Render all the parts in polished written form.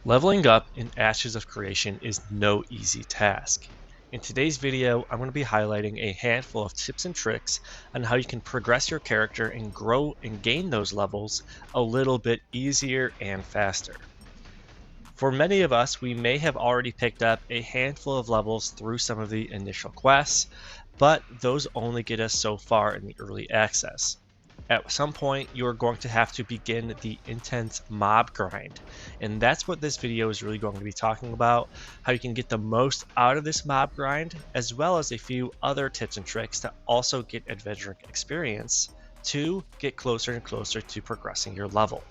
Leveling up in Ashes of Creation is no easy task. In today's video, I'm going to be highlighting a handful of tips and tricks on how you can progress your character and grow and gain those levels a little bit easier and faster. For many of us, we may have already picked up a handful of levels through some of the initial quests, but those only get us so far in the early access. At some point, you are going to have to begin the intense mob grind, and that's what this video is really going to be talking about, how you can get the most out of this mob grind, as well as a few other tips and tricks to also get adventuring experience to get closer and closer to progressing your level.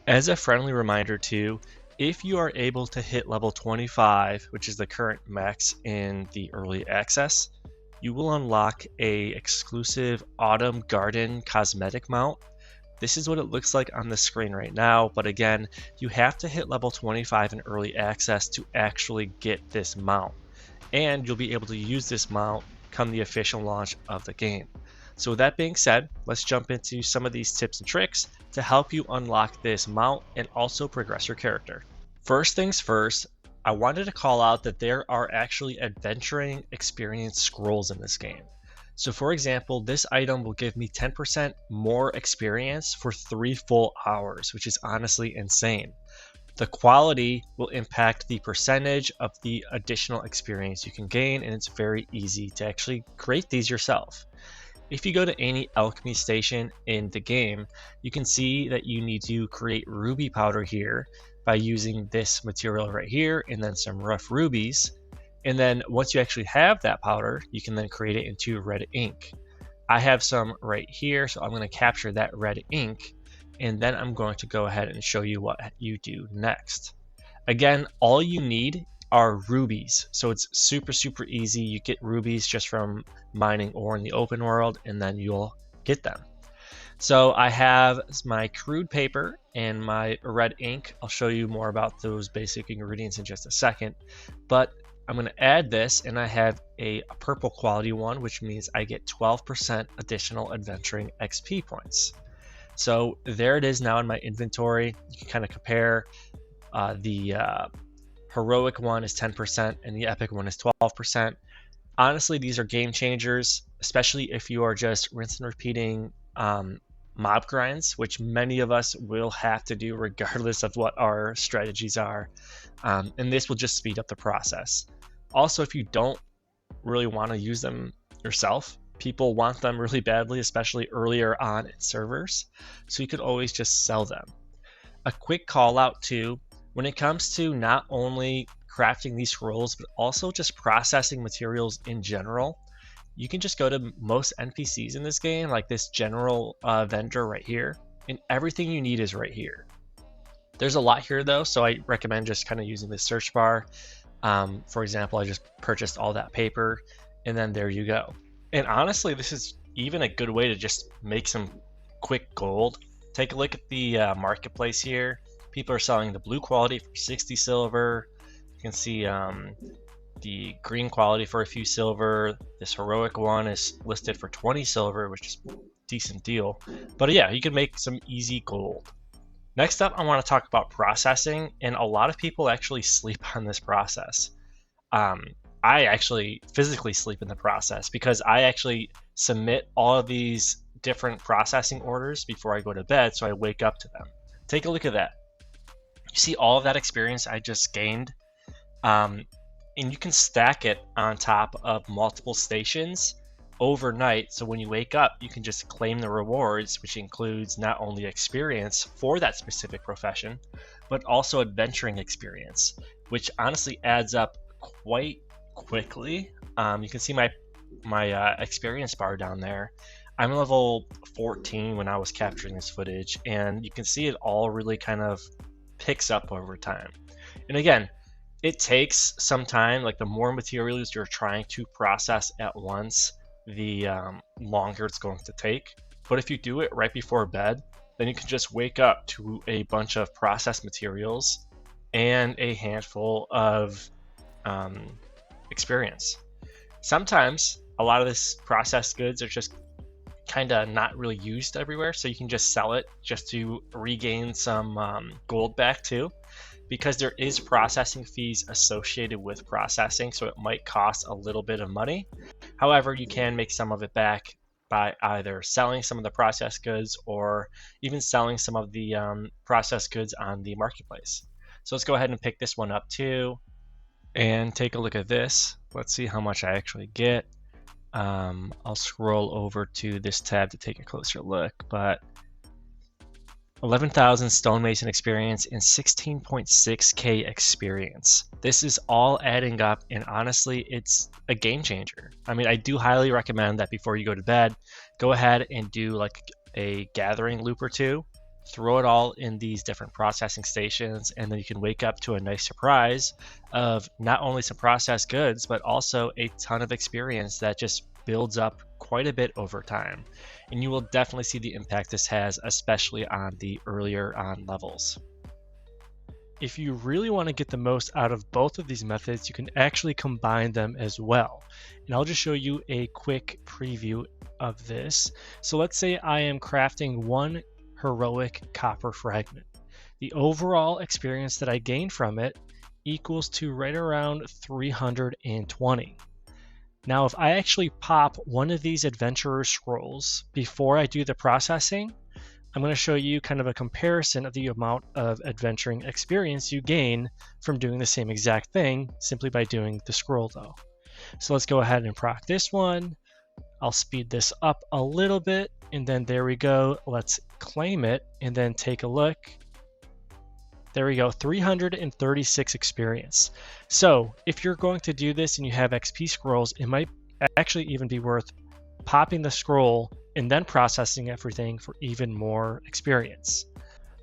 As a friendly reminder too, if you are able to hit level 25, which is the current max in the early access, you will unlock a exclusive Autumn Garden cosmetic mount. This is what it looks like on the screen right now, but again, you have to hit level 25 in early access to actually get this mount. And you'll be able to use this mount come the official launch of the game. So with that being said, let's jump into some of these tips and tricks to help you unlock this mount and also progress your character. First things first, I wanted to call out that there are actually adventuring experience scrolls in this game. So for example, this item will give me 10% more experience for 3 full hours, which is honestly insane. The quality will impact the percentage of the additional experience you can gain, and it's very easy to actually create these yourself. If you go to any alchemy station in the game, you can see that you need to create ruby powder here by using this material right here and then some rough rubies. And then once you actually have that powder, you can then create it into red ink. I have some right here, so I'm going to capture that red ink, and then I'm going to go ahead and show you what you do next. Again, all you need are rubies, so it's super easy. You get rubies just from mining ore in the open world, and then you'll get them. So I have my crude paper and my red ink. I'll show you more about those basic ingredients in just a second, but I'm going to add this, and I have a purple quality one, which means I get 12% additional adventuring XP points. So there it is now in my inventory. You can kind of compare the heroic one is 10% and the epic one is 12%. Honestly, these are game changers, especially if you are just rinse and repeating mob grinds, which many of us will have to do regardless of what our strategies are. And this will just speed up the process. Also, if you don't really want to use them yourself, people want them really badly, especially earlier on in servers, so you could always just sell them. A quick call out too, when it comes to not only crafting these scrolls, but also just processing materials in general, you can just go to most NPCs in this game, like this general vendor right here, and everything you need is right here. There's a lot here though, so I recommend just kind of using the search bar. For example, I just purchased all that paper, and then there you go. And honestly, this is even a good way to just make some quick gold. Take a look at the marketplace here. People are selling the blue quality for 60 silver. You can see the green quality for a few silver. This heroic one is listed for 20 silver, which is a decent deal. But yeah, you can make some easy gold. Next up, I want to talk about processing, and a lot of people actually sleep on this process. I actually physically sleep in the process because I actually submit all of these different processing orders before I go to bed, so I wake up to them. Take a look at that. You see all of that experience I just gained, and you can stack it on top of multiple stations overnight, so when you wake up you can just claim the rewards, which includes not only experience for that specific profession, but also adventuring experience, which honestly adds up quite quickly. You can see my experience bar down there. I'm level 14 when I was capturing this footage, and you can see it all really kind of picks up over time. And again, it takes some time. Like the more materials you're trying to process at once, the longer it's going to take. But if you do it right before bed, then you can just wake up to a bunch of processed materials and a handful of experience. Sometimes a lot of this processed goods are just kind of not really used everywhere, so you can just sell it just to regain some gold back too. because there is processing fees associated with processing, so it might cost a little bit of money. However, you can make some of it back by either selling some of the processed goods or even selling some of the processed goods on the marketplace. So let's go ahead and pick this one up too and take a look at this. Let's see how much I actually get. I'll scroll over to this tab to take a closer look, but 11,000 stonemason experience and 16.6k experience. This is all adding up, and honestly, it's a game changer. I mean, I do highly recommend that before you go to bed, go ahead and do like a gathering loop or two, throw it all in these different processing stations, and then you can wake up to a nice surprise of not only some processed goods, but also a ton of experience that just builds up quite a bit over time. And you will definitely see the impact this has, especially on the earlier on levels. If you really want to get the most out of both of these methods, you can actually combine them as well. And I'll just show you a quick preview of this. So let's say I am crafting one heroic copper fragment. The overall experience that I gain from it equals to right around 320. Now, if I actually pop one of these adventurer scrolls before I do the processing, I'm going to show you kind of a comparison of the amount of adventuring experience you gain from doing the same exact thing simply by doing the scroll though. So let's go ahead and proc this one. I'll speed this up a little bit, and then there we go. Let's claim it and then take a look. There we go, 336 experience. So if you're going to do this and you have XP scrolls, it might actually even be worth popping the scroll and then processing everything for even more experience.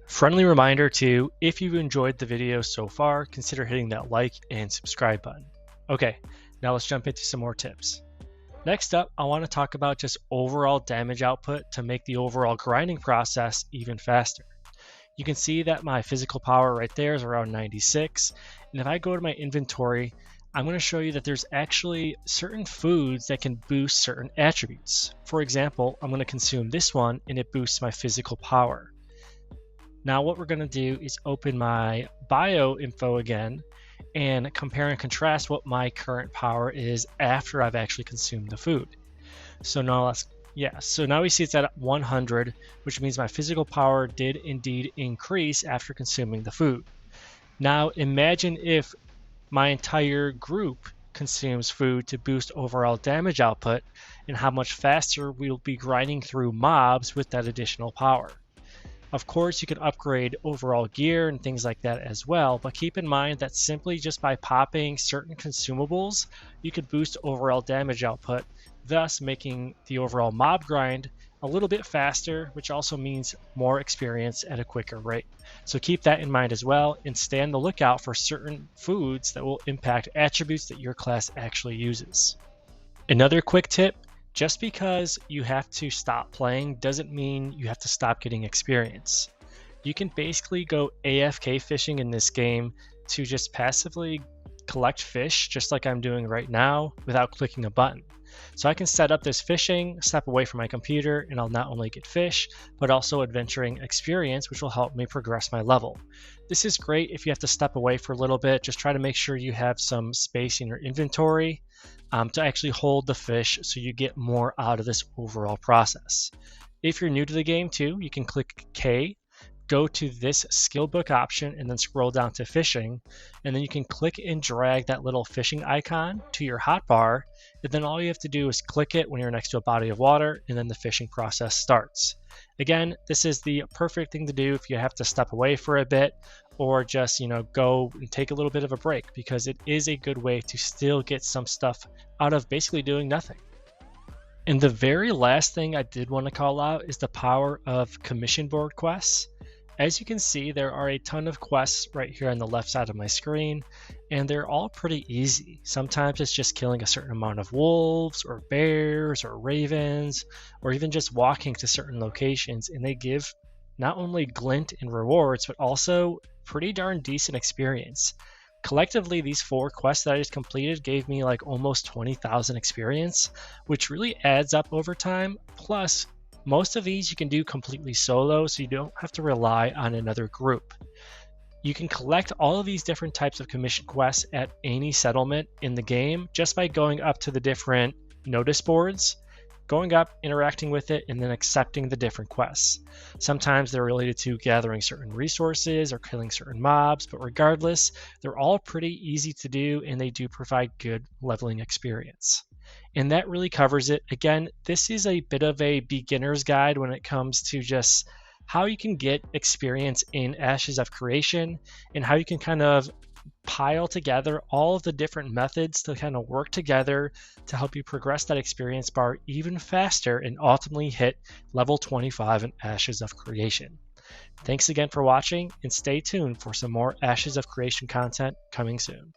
Friendly reminder too, if you've enjoyed the video so far, consider hitting that like and subscribe button. Okay, now let's jump into some more tips. Next up, I want to talk about just overall damage output to make the overall grinding process even faster. You can see that my physical power right there is around 96. And if I go to my inventory, I'm going to show you that there's actually certain foods that can boost certain attributes. For example, I'm going to consume this one and it boosts my physical power. Now what we're going to do is open my bio info again and compare and contrast what my current power is after I've actually consumed the food. So now we see it's at 100, which means my physical power did indeed increase after consuming the food. Now imagine if my entire group consumes food to boost overall damage output and how much faster we'll be grinding through mobs with that additional power. Of course, you can upgrade overall gear and things like that as well, but keep in mind that simply just by popping certain consumables, you could boost overall damage output, thus making the overall mob grind a little bit faster, which also means more experience at a quicker rate. So keep that in mind as well, and stay on the lookout for certain foods that will impact attributes that your class actually uses. Another quick tip, just because you have to stop playing doesn't mean you have to stop getting experience. You can basically go AFK fishing in this game to just passively collect fish, just like I'm doing right now, without clicking a button. So I can set up this fishing, step away from my computer, and I'll not only get fish, but also adventuring experience, which will help me progress my level. This is great if you have to step away for a little bit. Just try to make sure you have some space in your inventory to actually hold the fish so you get more out of this overall process. If you're new to the game too, you can click K, go to this skill book option, and then scroll down to fishing, and then you can click and drag that little fishing icon to your hotbar, and then all you have to do is click it when you're next to a body of water, and then the fishing process starts. Again, this is the perfect thing to do if you have to step away for a bit, or just go and take a little bit of a break, because it is a good way to still get some stuff out of basically doing nothing. And the very last thing I did want to call out is the power of commission board quests. As you can see, there are a ton of quests right here on the left side of my screen, and they're all pretty easy. Sometimes it's just killing a certain amount of wolves or bears or ravens, or even just walking to certain locations, and they give not only glint and rewards, but also pretty darn decent experience. Collectively, these 4 quests that I just completed gave me like almost 20,000 experience, which really adds up over time. Plus, most of these you can do completely solo, so you don't have to rely on another group. You can collect all of these different types of commission quests at any settlement in the game just by going up to the different notice boards, going up, interacting with it, and then accepting the different quests. Sometimes they're related to gathering certain resources or killing certain mobs, but regardless, they're all pretty easy to do and they do provide good leveling experience. And that really covers it. Again, this is a bit of a beginner's guide when it comes to just how you can get experience in Ashes of Creation and how you can kind of pile together all of the different methods to kind of work together to help you progress that experience bar even faster and ultimately hit level 25 in Ashes of Creation. Thanks again for watching and stay tuned for some more Ashes of Creation content coming soon.